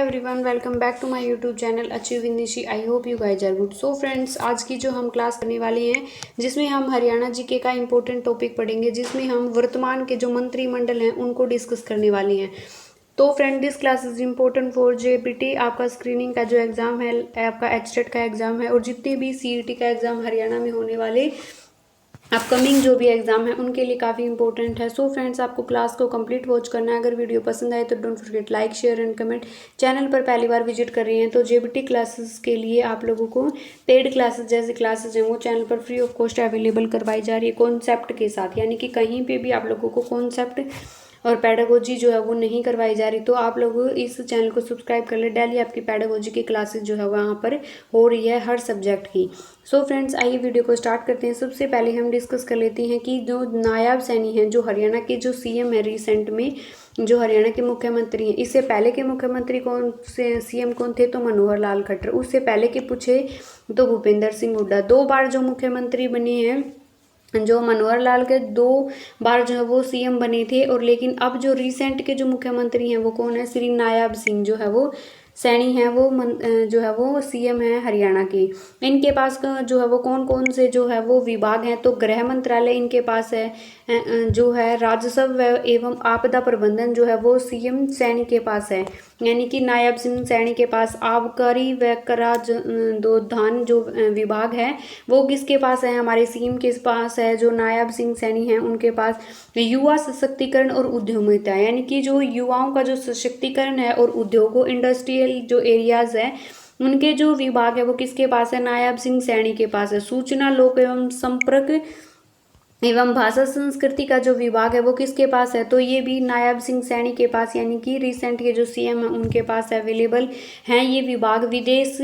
Everyone, welcome back to my YouTube channel achieve with Nishi. I hope you guys are good. So friends, आज की जो हम class करने वाले हैं जिसमें हम हरियाणा जीके का इंपॉर्टेंट टॉपिक पढ़ेंगे, जिसमें हम वर्तमान के जो मंत्रिमंडल हैं उनको डिस्कस करने वाले हैं। तो friend, this class is important for GPT. आपका स्क्रीनिंग का जो एग्ज़ाम है, आपका एचटेट का एग्ज़ाम है, और जितने भी सीईटी का एग्ज़ाम हरियाणा में होने वाले अपकमिंग जो भी एग्जाम है उनके लिए काफ़ी इंपॉर्टेंट है। सो फ्रेंड्स, आपको क्लास को कंप्लीट वॉच करना है। अगर वीडियो पसंद आए तो don't forget like, share and comment. Channel पर पहली बार विजिट कर रहे हैं तो जेबीटी क्लासेस के लिए आप लोगों को पेड क्लासेस जैसे क्लासेस हैं वो चैनल पर फ्री ऑफ कॉस्ट अवेलेबल करवाई जा रही है कॉन्सेप्ट के साथ, यानी कि कहीं पर भी आप लोगों को कॉन्सेप्ट और पैडागोजी जो है वो नहीं करवाई जा रही। तो आप लोग इस चैनल को सब्सक्राइब कर ले। डेली आपकी पैडागोजी की क्लासेस जो है वहाँ पर हो रही है हर सब्जेक्ट की। सो फ्रेंड्स, आइए वीडियो को स्टार्ट करते हैं। सबसे पहले हम डिस्कस कर लेते हैं कि जो नायब सैनी हैं, जो हरियाणा के जो सीएम है रिसेंट में, जो हरियाणा के मुख्यमंत्री हैं, इससे पहले के मुख्यमंत्री कौन से सीएम कौन थे? तो मनोहर लाल खट्टर। उससे पहले के पूछे तो भूपेंद्र सिंह हुड्डा। 2 बार जो मुख्यमंत्री बने हैं, जो मनोहर लाल के 2 बार जो है वो सीएम बने थे। और लेकिन अब जो रिसेंट के जो मुख्यमंत्री हैं वो कौन है? श्री नायब सिंह जो है वो सैनी है, वो जो है वो सीएम है हरियाणा के। इनके पास का जो है वो कौन कौन से जो है वो विभाग हैं? तो गृह मंत्रालय इनके पास है, जो है राजस्व एवं आपदा प्रबंधन जो है वो सीएम सैनी के पास है, यानी कि नायब सिंह सैनी के पास। आबकारी व कराधान जो विभाग है वो किसके पास है? हमारे सीएम के पास है, जो नायब सिंह सैनी है उनके पास। युवा सशक्तिकरण और उद्यमिता, यानी कि जो युवाओं का जो सशक्तिकरण है और उद्योगों इंडस्ट्रियल जो एरियाज है उनके जो विभाग है वो किसके पास है? नायब सिंह सैनी के पास है। सूचना, लोक एवं संपर्क एवं भाषा संस्कृति का जो विभाग है वो किसके पास है? तो ये भी नायब सिंह सैनी के पास, यानी कि रिसेंट के जो सीएम है उनके पास अवेलेबल हैं ये विभाग। विदेश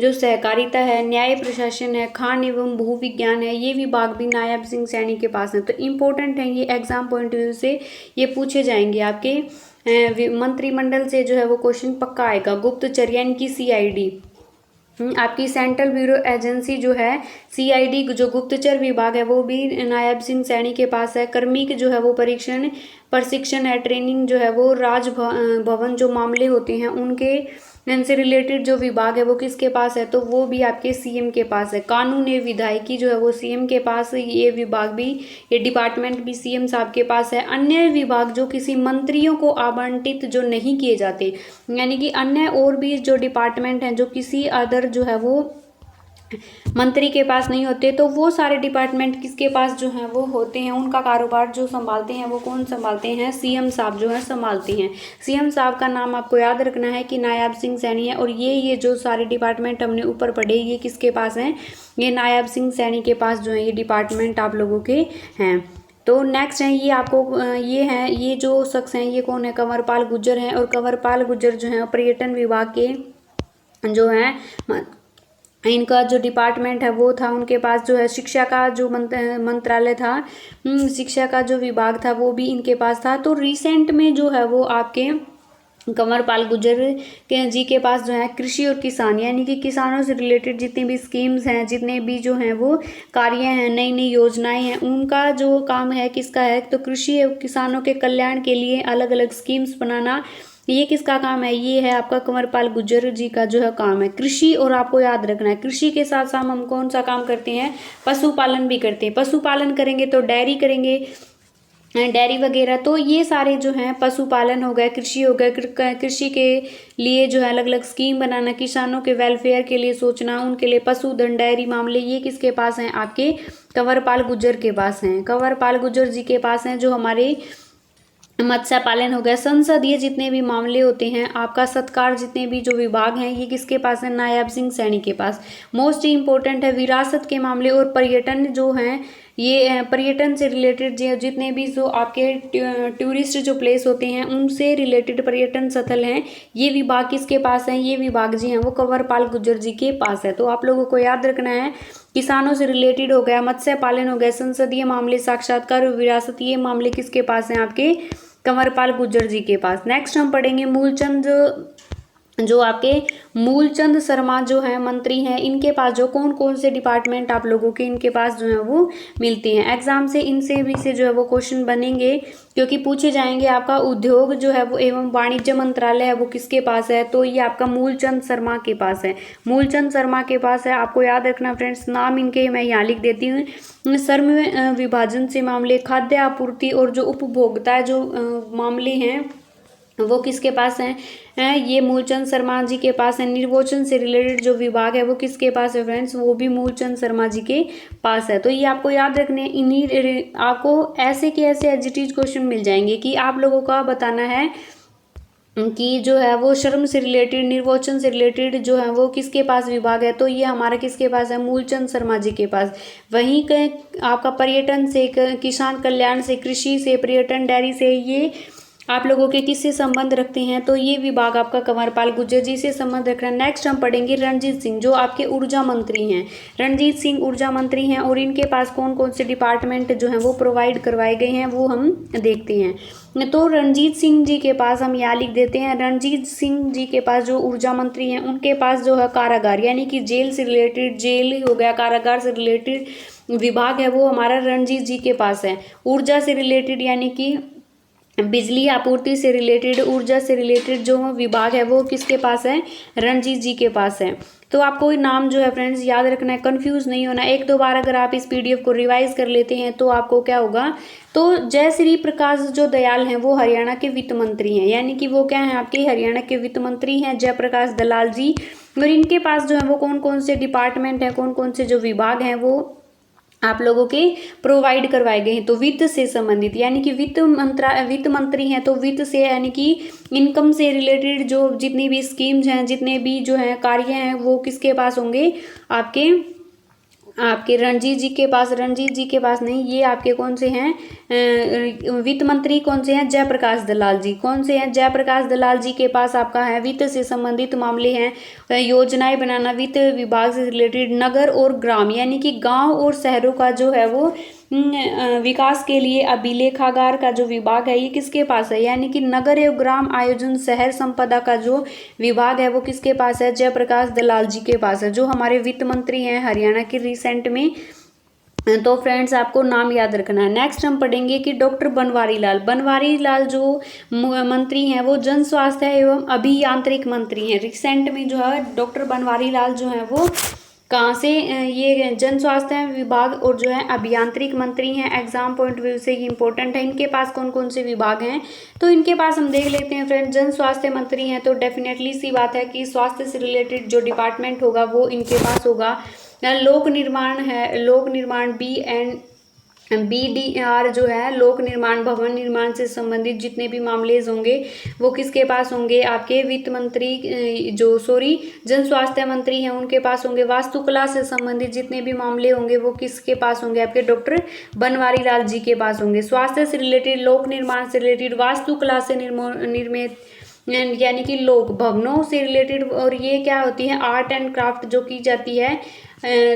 जो सहकारिता है, न्याय प्रशासन है, खान एवं भू विज्ञान है, ये विभाग भी नायब सिंह सैनी के पास है। तो इम्पोर्टेंट है ये, एग्जाम पॉइंट ऑफ व्यू से ये पूछे जाएंगे आपके मंत्रिमंडल से जो है वो क्वेश्चन पक्का आएगा। गुप्तचर यानी कि सीआईडी, आपकी सेंट्रल ब्यूरो एजेंसी जो है सीआईडी, जो गुप्तचर विभाग है वो भी नायब सिंह सैनी के पास है। कार्मिक जो है वो प्रशिक्षण है, ट्रेनिंग जो है वो राज भवन जो मामले होते हैं उनके इनसे रिलेटेड जो विभाग है वो किसके पास है? तो वो भी आपके सीएम के पास है। कानून एवं विधायिकी जो है वो सीएम के पास, ये विभाग भी, ये डिपार्टमेंट भी सीएम साहब के पास है। अन्य विभाग जो किसी मंत्रियों को आवंटित जो नहीं किए जाते, यानी कि अन्य और भी जो डिपार्टमेंट हैं जो किसी अदर जो है वो मंत्री के पास नहीं होते, तो वो सारे डिपार्टमेंट किसके पास जो है वो होते हैं? उनका कारोबार जो संभालते हैं वो कौन संभालते हैं? सीएम साहब जो है संभालते हैं। सीएम साहब का नाम आपको याद रखना है कि नायब सिंह सैनी है। और ये जो सारे डिपार्टमेंट हमने ऊपर पढ़े ये किसके पास हैं? ये नायब सिंह सैनी के पास जो है ये डिपार्टमेंट आप लोगों के हैं। तो नेक्स्ट है ये आपको ये जो शख्स हैं ये कौन है? कंवरपाल गुर्जर हैं। और कंवरपाल गुर्जर जो है पर्यटन विभाग के जो है, इनका जो डिपार्टमेंट है वो था, उनके पास जो है शिक्षा का जो मंत्रालय था, शिक्षा का जो विभाग था वो भी इनके पास था। तो रिसेंट में जो है वो आपके कंवरपाल गुर्जर के जी के पास जो है कृषि और किसान, यानी कि किसानों से रिलेटेड जितनी भी स्कीम्स हैं, जितने भी जो हैं वो कार्य हैं, नई नई योजनाएं हैं, उनका जो काम है किसका है? तो कृषि और किसानों के कल्याण के लिए अलग अलग स्कीम्स बनाना, ये किसका काम है? ये है आपका कंवरपाल गुर्जर जी का जो है काम है। कृषि, और आपको याद रखना है कृषि के साथ साथ हम कौन सा काम करते हैं? पशुपालन भी करते हैं। पशुपालन करेंगे तो डेयरी करेंगे, डेयरी वगैरह। तो ये सारे जो हैं पशुपालन हो गए, कृषि हो गए, कृषि के लिए जो है अलग अलग स्कीम बनाना, किसानों के वेलफेयर के लिए सोचना, उनके लिए पशुधन, डेयरी मामले, ये किसके पास हैं? आपके कंवरपाल गुर्जर के पास हैं। कंवरपाल गुर्जर जी के पास हैं। जो हमारे मत्स्य पालन हो गया, संसदीय जितने भी मामले होते हैं, आपका सत्कार जितने भी जो विभाग हैं ये किसके पास है? नायब सिंह सैनी के पास। मोस्ट इम्पोर्टेंट है विरासत के मामले और पर्यटन जो हैं, ये पर्यटन से रिलेटेड जितने भी जो आपके टूरिस्ट जो प्लेस होते हैं उनसे रिलेटेड पर्यटन स्थल हैं, ये विभाग किसके पास हैं? ये विभाग जी हैं वो कंवरपाल गुर्जर जी के पास है। तो आप लोगों को याद रखना है, किसानों से रिलेटेड हो गया, मत्स्य पालन हो गया, संसदीय मामले, साक्षात्कार और विरासत, ये मामले किसके पास हैं? आपके कंवरपाल गुर्जर जी के पास। नेक्स्ट हम पढ़ेंगे मूलचंद जो आपके मूलचंद शर्मा जो है मंत्री हैं, इनके पास जो कौन कौन से डिपार्टमेंट आप लोगों के इनके पास जो है वो मिलती हैं। एग्जाम से इनसे भी से जो है वो क्वेश्चन बनेंगे, क्योंकि पूछे जाएंगे। आपका उद्योग जो है वो एवं वाणिज्य मंत्रालय है वो किसके पास है, तो ये आपका मूलचंद शर्मा के पास है। मूलचंद शर्मा के पास है। आपको याद रखना फ्रेंड्स, नाम इनके मैं यहाँ लिख देती हूँ। श्रम विभाजन से मामले, खाद्य आपूर्ति और जो उपभोक्ता जो मामले हैं वो किसके पास हैं, ये मूलचंद शर्मा जी के पास है। निर्वाचन से रिलेटेड जो विभाग है वो किसके पास है फ्रेंड्स, वो भी मूलचंद शर्मा जी के पास है। तो ये आपको याद रखने, इन्हीं आपको ऐसे के ऐसे एग्जिटिव क्वेश्चन मिल जाएंगे कि आप लोगों का बताना है कि जो है वो श्रम से रिलेटेड, निर्वाचन से रिलेटेड जो है वो किसके पास विभाग है, तो ये हमारा किसके पास है, मूलचंद शर्मा जी के पास। वहीं के आपका पर्यटन से, किसान कल्याण से, कृषि से, पर्यटन, डेयरी से, ये आप लोगों के किससे संबंध रखते हैं, तो ये विभाग आपका कंवरपाल गुर्जर जी से संबंध रख रहा है। नेक्स्ट हम पढ़ेंगे रणजीत सिंह, जो आपके ऊर्जा मंत्री हैं। रणजीत सिंह ऊर्जा मंत्री हैं और इनके पास कौन कौन से डिपार्टमेंट जो हैं वो प्रोवाइड करवाए गए हैं वो हम देखते हैं। तो रणजीत सिंह जी के पास हम यहाँ लिख देते हैं, रणजीत सिंह जी के पास जो ऊर्जा मंत्री हैं उनके पास जो है कारागार यानी कि जेल से रिलेटेड, जेल हो गया, कारागार से रिलेटेड विभाग है वो हमारा रणजीत जी के पास है। ऊर्जा से रिलेटेड यानी कि बिजली आपूर्ति से रिलेटेड, ऊर्जा से रिलेटेड जो विभाग है वो किसके पास है, रणजीत जी के पास है। तो आपको नाम जो है फ्रेंड्स याद रखना है, कंफ्यूज नहीं होना। एक दो बार अगर आप इस पीडीएफ को रिवाइज कर लेते हैं तो आपको क्या होगा, तो जयश्री प्रकाश जो दयाल हैं वो हरियाणा के वित्त मंत्री हैं, यानी कि वो क्या है, आपके हरियाणा के वित्त मंत्री हैं जयप्रकाश दलाल जी। और इनके पास जो है वो कौन कौन से डिपार्टमेंट हैं, कौन कौन से जो विभाग हैं वो आप लोगों के प्रोवाइड करवाए गए हैं। तो वित्त से संबंधित यानी कि वित्त मंत्री हैं, तो वित्त से यानी कि इनकम से रिलेटेड जो जितनी भी स्कीम्स हैं, जितने भी जो है कार्य हैं वो किसके पास होंगे, आपके रणजीत जी के पास। रणजीत जी के पास नहीं, ये आपके कौन से हैं, वित्त मंत्री कौन से हैं, जयप्रकाश दलाल जी। कौन से हैं, जयप्रकाश दलाल जी के पास आपका है वित्त से संबंधित मामले हैं, योजनाएं बनाना, वित्त विभाग से रिलेटेड, नगर और ग्राम यानी कि गांव और शहरों का जो है वो विकास के लिए अभिलेखागार का जो विभाग है ये किसके पास है, यानी कि नगर एवं ग्राम आयोजन, शहर संपदा का जो विभाग है वो किसके पास है, जयप्रकाश दलाल जी के पास है, जो हमारे वित्त मंत्री हैं हरियाणा के रिसेंट में। तो फ्रेंड्स आपको नाम याद रखना है। नेक्स्ट हम पढ़ेंगे कि डॉक्टर बनवारी लाल जो मंत्री हैं वो जन स्वास्थ्य एवं अभियांत्रिक मंत्री हैं। रिसेंट में जो है डॉक्टर बनवारी लाल जो है वो कहाँ से, ये जन स्वास्थ्य विभाग और जो है अभियांत्रिक मंत्री हैं। एग्जाम पॉइंट व्यू से ये इंपॉर्टेंट है। इनके पास कौन कौन से विभाग हैं, तो इनके पास हम देख लेते हैं फ्रेंड्स। जन स्वास्थ्य मंत्री हैं तो डेफिनेटली सी बात है कि स्वास्थ्य से रिलेटेड जो डिपार्टमेंट होगा वो इनके पास होगा। लोक निर्माण है, लोक निर्माण BDR जो है लोक निर्माण, भवन निर्माण से संबंधित जितने भी मामले होंगे वो किसके पास होंगे, आपके वित्त मंत्री जन स्वास्थ्य मंत्री हैं उनके पास होंगे। वास्तुकला से संबंधित जितने भी मामले होंगे वो किसके पास होंगे, आपके डॉक्टर बनवारी लाल जी के पास होंगे। स्वास्थ्य से रिलेटेड, लोक निर्माण से रिलेटेड, वास्तुकला से निर्मित यानी कि लोक भवनों से रिलेटेड, और ये क्या होती है, आर्ट एंड क्राफ्ट जो की जाती है,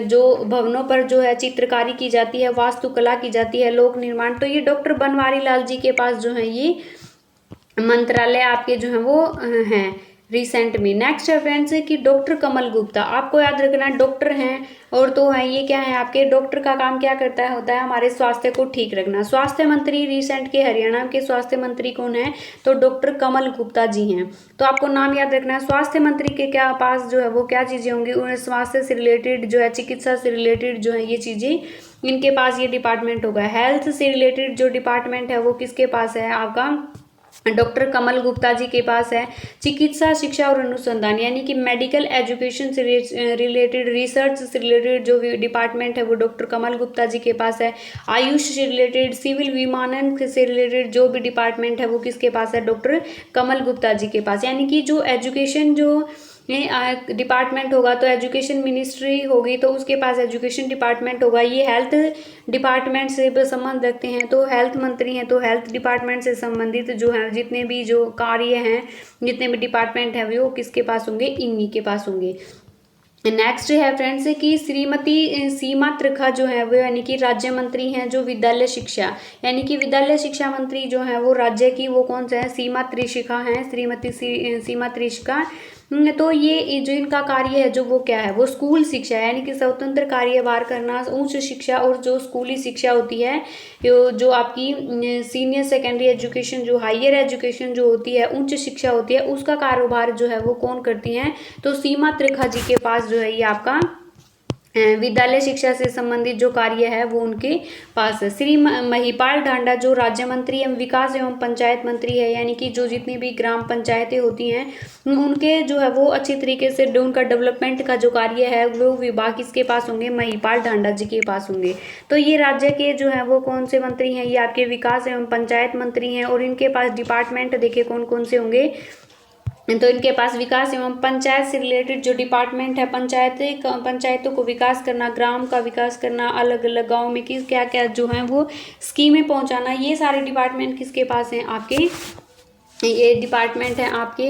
जो भवनों पर जो है चित्रकारी की जाती है, वास्तुकला की जाती है, लोक निर्माण, तो ये डॉक्टर बनवारी लाल जी के पास जो है ये मंत्रालय आपके जो है वो हैं रिसेंट में। नेक्स्ट है फ्रेंड्स कि डॉक्टर कमल गुप्ता, आपको याद रखना डॉक्टर हैं और तो है ये क्या है, आपके डॉक्टर का काम क्या करता है, होता है हमारे स्वास्थ्य को ठीक रखना। स्वास्थ्य मंत्री रिसेंट के हरियाणा के स्वास्थ्य मंत्री कौन है, तो डॉक्टर कमल गुप्ता जी हैं। तो आपको नाम याद रखना है। स्वास्थ्य मंत्री के क्या पास जो है वो क्या चीज़ें होंगी, उन्हें स्वास्थ्य से रिलेटेड जो है, चिकित्सा से रिलेटेड जो है ये चीज़ें इनके पास ये डिपार्टमेंट होगा। हेल्थ से रिलेटेड जो डिपार्टमेंट है वो किसके पास है, आपका डॉक्टर कमल गुप्ता जी के पास है। चिकित्सा शिक्षा और अनुसंधान यानी कि मेडिकल एजुकेशन से रिलेटेड, रिसर्च से रिलेटेड जो डिपार्टमेंट है वो डॉक्टर कमल गुप्ता जी के पास है। आयुष से रिलेटेड, सिविल विमानन से रिलेटेड जो भी डिपार्टमेंट है वो किसके पास है, डॉक्टर कमल गुप्ता जी के पास। यानी कि जो एजुकेशन जो डिपार्टमेंट होगा तो एजुकेशन मिनिस्ट्री होगी तो उसके पास एजुकेशन डिपार्टमेंट होगा। ये हेल्थ डिपार्टमेंट से संबंध रखते हैं तो हेल्थ मंत्री हैं, तो हेल्थ डिपार्टमेंट से संबंधित जो है जितने भी जो कार्य हैं, जितने भी डिपार्टमेंट हैं वो किसके पास होंगे, इन्हीं के पास होंगे। नेक्स्ट है फ्रेंड्स कि श्रीमती सीमा त्रिखा जो है वो यानी कि राज्य मंत्री हैं जो विद्यालय शिक्षा, यानी कि विद्यालय शिक्षा मंत्री जो है वो राज्य की वो कौन सा है, सीमा त्रिशिका हैं, श्रीमती सीमा त्रिशिका तो ये जो इनका कार्य है जो वो क्या है, वो स्कूल शिक्षा यानी कि स्वतंत्र कार्यभार करना, उच्च शिक्षा और जो स्कूली शिक्षा होती है, जो आपकी सीनियर सेकेंडरी एजुकेशन, जो हायर एजुकेशन जो होती है, उच्च शिक्षा होती है, उसका कारोबार जो है वो कौन करती हैं, तो सीमा त्रिखा जी के पास जो है ये आपका विद्यालय शिक्षा से संबंधित जो कार्य है वो उनके पास है। श्री महिपाल ढांडा जो राज्य मंत्री एवं विकास एवं पंचायत मंत्री है, यानी कि जो जितनी भी ग्राम पंचायतें होती हैं उनके जो है वो अच्छी तरीके से उनका डेवलपमेंट का जो कार्य है वो विभाग किसके पास होंगे, महिपाल ढांडा जी के पास होंगे। तो ये राज्य के जो है वो कौन से मंत्री हैं, ये आपके विकास एवं पंचायत मंत्री हैं, और इनके पास डिपार्टमेंट देखिए कौन कौन से होंगे, तो इनके पास विकास एवं पंचायत से रिलेटेड जो डिपार्टमेंट है, पंचायतों को विकास करना, ग्राम का विकास करना, अलग अलग गांव में किस क्या क्या जो है वो स्कीमें पहुंचाना, ये सारे डिपार्टमेंट किसके पास हैं, आपके ये डिपार्टमेंट है आपके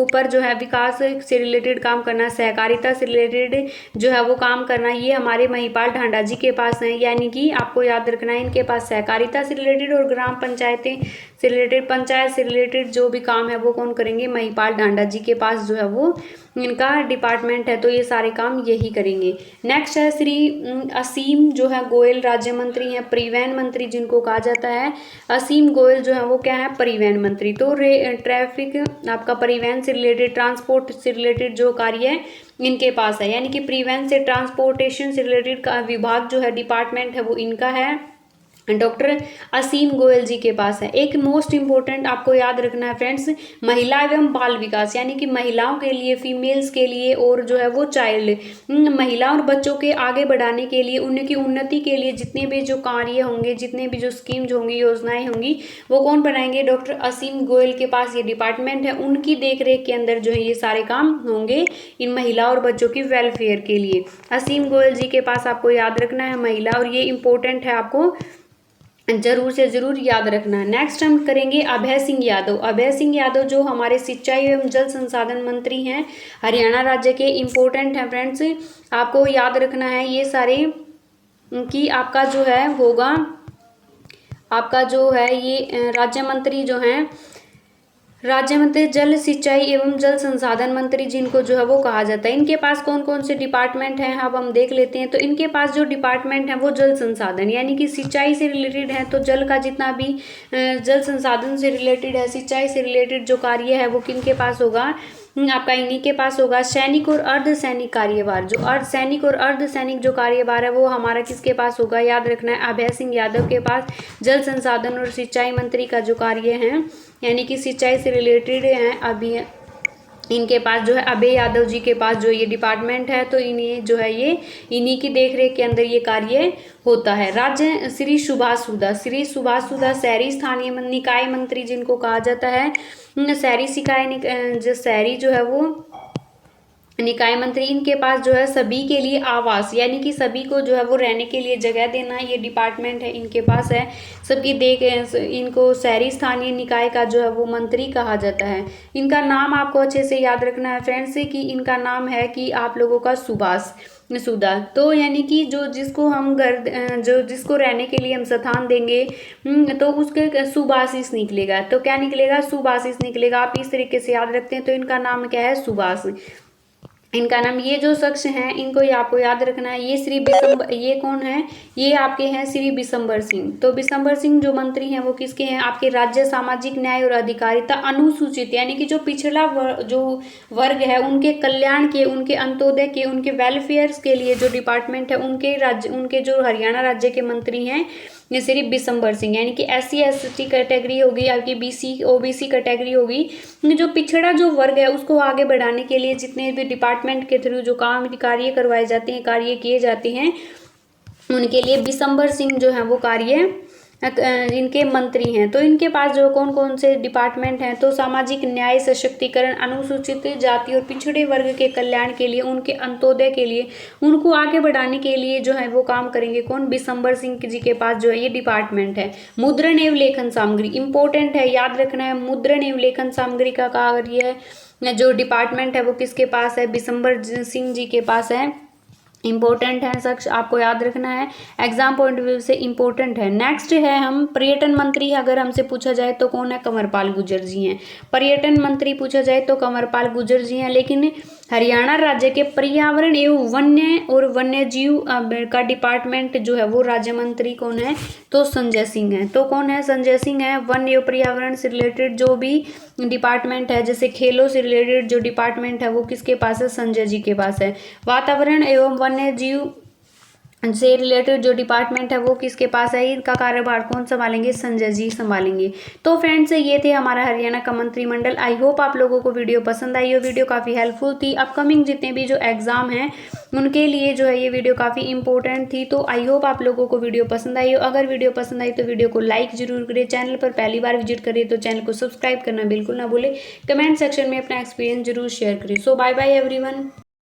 ऊपर जो है विकास से रिलेटेड काम करना, सहकारिता से रिलेटेड जो है वो काम करना, ये हमारे महिपाल ढांडा जी के पास है। यानी कि आपको याद रखना है इनके पास सहकारिता से रिलेटेड और ग्राम पंचायतें से रिलेटेड, पंचायत से रिलेटेड जो भी काम है वो कौन करेंगे, महिपाल ढांडा जी के पास जो है वो इनका डिपार्टमेंट है, तो ये सारे काम यही करेंगे। नेक्स्ट है श्री असीम जो है गोयल, राज्य मंत्री हैं, परिवहन मंत्री जिनको कहा जाता है, असीम गोयल जो है वो क्या है, परिवहन मंत्री। तो ट्रैफिक आपका परिवहन से रिलेटेड, ट्रांसपोर्ट से रिलेटेड जो कार्य है इनके पास है, यानी कि परिवहन से ट्रांसपोर्टेशन से रिलेटेड का विभाग जो है डिपार्टमेंट है वो इनका है, डॉक्टर असीम गोयल जी के पास है। एक मोस्ट इम्पोर्टेंट आपको याद रखना है फ्रेंड्स, महिला एवं बाल विकास, यानी कि महिलाओं के लिए, फीमेल्स के लिए और जो है वो चाइल्ड, महिला और बच्चों के आगे बढ़ाने के लिए, उनकी उन्नति के लिए जितने भी जो कार्य होंगे, जितने भी जो स्कीम्स होंगी, योजनाएं होंगी, वो कौन बनाएंगे, डॉक्टर असीम गोयल के पास ये डिपार्टमेंट है, उनकी देखरेख के अंदर जो है ये सारे काम होंगे इन महिला और बच्चों की वेलफेयर के लिए। असीम गोयल जी के पास आपको याद रखना है महिला, और ये इंपॉर्टेंट है, आपको जरूर से जरूर याद रखना है। नेक्स्ट हम करेंगे अभय सिंह यादव। अभय सिंह यादव जो हमारे सिंचाई एवं जल संसाधन मंत्री हैं, हरियाणा राज्य के, इम्पोर्टेंट हैं फ्रेंड्स, आपको याद रखना है ये सारे कि आपका जो है होगा, आपका जो है ये राज्य मंत्री जो हैं, राज्य मंत्री जल सिंचाई एवं जल संसाधन मंत्री जिनको जो है वो कहा जाता है। इनके पास कौन कौन से डिपार्टमेंट हैं अब हम देख लेते हैं। तो इनके पास जो डिपार्टमेंट है वो जल संसाधन, यानी कि सिंचाई से रिलेटेड है, तो जल का जितना भी जल संसाधन से रिलेटेड है, सिंचाई से रिलेटेड जो कार्य है वो किनके पास होगा, आपका इन्हीं के पास होगा। सैनिक और अर्धसैनिक कार्यभार, जो अर्धसैनिक और अर्धसैनिक जो कार्यभार है वो हमारा किसके पास होगा, याद रखना है अभय सिंह यादव के पास। जल संसाधन और सिंचाई मंत्री का जो कार्य है, यानी कि सिंचाई से रिलेटेड हैं, अभी इनके पास जो है अभय यादव जी के पास जो ये डिपार्टमेंट है, तो इन्हीं जो है ये इन्हीं की देखरेख के अंदर ये कार्य होता है। राज्य श्री सुभाष सुधा, श्री सुभाष सुधा शहरी स्थानीय निकाय मंत्री जिनको कहा जाता है, शहरी शहरी जो है वो निकाय मंत्री, इनके पास जो है सभी के लिए आवास, यानी कि सभी को जो है वो रहने के लिए जगह देना, ये डिपार्टमेंट है इनके पास है। सबकी इनको शहरी स्थानीय निकाय का जो है वो मंत्री कहा जाता है। इनका नाम आपको अच्छे से याद रखना है फ्रेंड्स कि इनका नाम है कि आप लोगों का सुभाष सुधा। तो यानी कि जो जिसको हम घर जो जिसको रहने के लिए हम स्थान देंगे तो उसके सुभाषिस निकलेगा। तो क्या निकलेगा, सुभाषिस निकलेगा। आप इस तरीके से याद रखते हैं। तो इनका नाम क्या है, सुभाष। इनका नाम, ये जो शख्स हैं इनको आपको याद रखना है। ये कौन है, ये आपके हैं श्री बिशंबर सिंह। तो बिशंबर सिंह जो मंत्री हैं वो किसके हैं, आपके राज्य सामाजिक न्याय और अधिकारिता अनुसूचित, यानी कि जो पिछड़ा जो वर्ग है उनके कल्याण के, उनके अंत्योदय के, उनके वेलफेयर के लिए जो डिपार्टमेंट है उनके जो हरियाणा राज्य के मंत्री हैं ये श्री बिशंबर सिंह। यानी कि SC/ST कैटेगरी होगी, आपकी OBC कैटेगरी होगी, जो पिछड़ा जो वर्ग है उसको आगे बढ़ाने के लिए जितने भी डिपार्टमेंट के थ्रू जो कार्य करवाए जाते हैं, कार्य किए जाते हैं, उनके लिए बिशंबर सिंह जो है वो कार्य इनके मंत्री हैं। तो इनके पास जो कौन कौन से डिपार्टमेंट हैं, तो सामाजिक न्याय, सशक्तिकरण, अनुसूचित जाति और पिछड़े वर्ग के कल्याण के लिए, उनके अंत्योदय के लिए, उनको आगे बढ़ाने के लिए जो है वो काम करेंगे कौन, बिशंबर सिंह जी के पास जो है ये डिपार्टमेंट है। मुद्रण एवं लेखन सामग्री इंपॉर्टेंट है, याद रखना है। मुद्रण एवं लेखन सामग्री का कार्य है जो डिपार्टमेंट है वो किसके पास है, बिशंबर सिंह जी के पास है। इम्पोर्टेंट है, शख्स आपको याद रखना है, एग्जाम पॉइंट ऑफ व्यू से इम्पोर्टेंट है। नेक्स्ट है हम पर्यटन मंत्री अगर हमसे पूछा जाए तो कौन है, कंवरपाल गुर्जर जी हैं। पर्यटन मंत्री पूछा जाए तो कंवरपाल गुर्जर जी हैं। लेकिन हरियाणा राज्य के पर्यावरण एवं वन्य और वन्य जीव का डिपार्टमेंट जो है वो राज्य मंत्री कौन है, तो संजय सिंह है। तो कौन है, संजय सिंह है। वन एवं पर्यावरण से रिलेटेड जो भी डिपार्टमेंट है, जैसे खेलों से रिलेटेड जो डिपार्टमेंट है वो किसके पास है, संजय जी के पास है। वातावरण एवं वन्य जीव से रिलेटेड जो डिपार्टमेंट है वो किसके पास है, इनका कार्यभार कौन संभालेंगे, संजय जी संभालेंगे। तो फ्रेंड्स ये थे हमारा हरियाणा का मंत्रिमंडल। आई होप आप लोगों को वीडियो पसंद आई हो, वीडियो काफ़ी हेल्पफुल थी। अपकमिंग जितने भी जो एग्जाम हैं उनके लिए जो है ये वीडियो काफ़ी इंपॉर्टेंट थी। तो आई होप आप लोगों को वीडियो पसंद आई हो। अगर वीडियो पसंद आई तो वीडियो को लाइक जरूर करें, चैनल पर पहली बार विजिट करें तो चैनल को सब्सक्राइब करना बिल्कुल ना भूलें, कमेंट सेक्शन में अपना एक्सपीरियंस जरूर शेयर करें। सो बाय बाय एवरीवन।